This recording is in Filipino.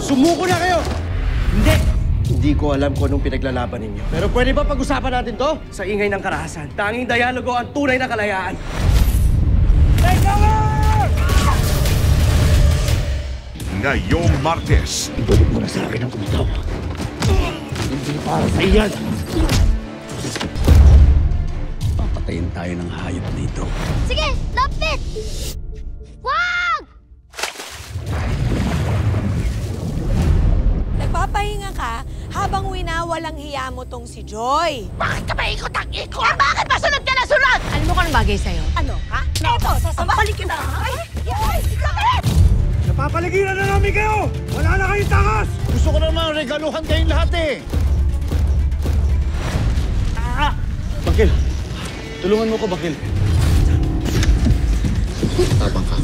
Sumuko na kayo! Hindi! Hindi ko alam kung anong pinaglalaban ninyo. Pero pwede ba pag-usapan natin to? Sa ingay ng karahasan, tanging dialogo ang tunay na kalayaan. Ngayong Martes, Ibalik mo na sa akin ang umitaw. Hindi para sa iyan. Papatayin tayo ng hayop na ito. Sige, lapit! Wag! Nagpapahinga ka habang winawalang hiya mo tong si Joy. Bakit ka ba ikot ang ikot? Bakit ba sunod ka na sunod? Alam mo kung anong bagay sa'yo? Ano, ha? Eto, sasampalik kita! Ay, Napapaligiran na namin kayo! Wala na kayong takas! Gusto ko naman regaluhan kayong lahat eh! Bakil, tulungan mo ko, Bakil. tabang ka.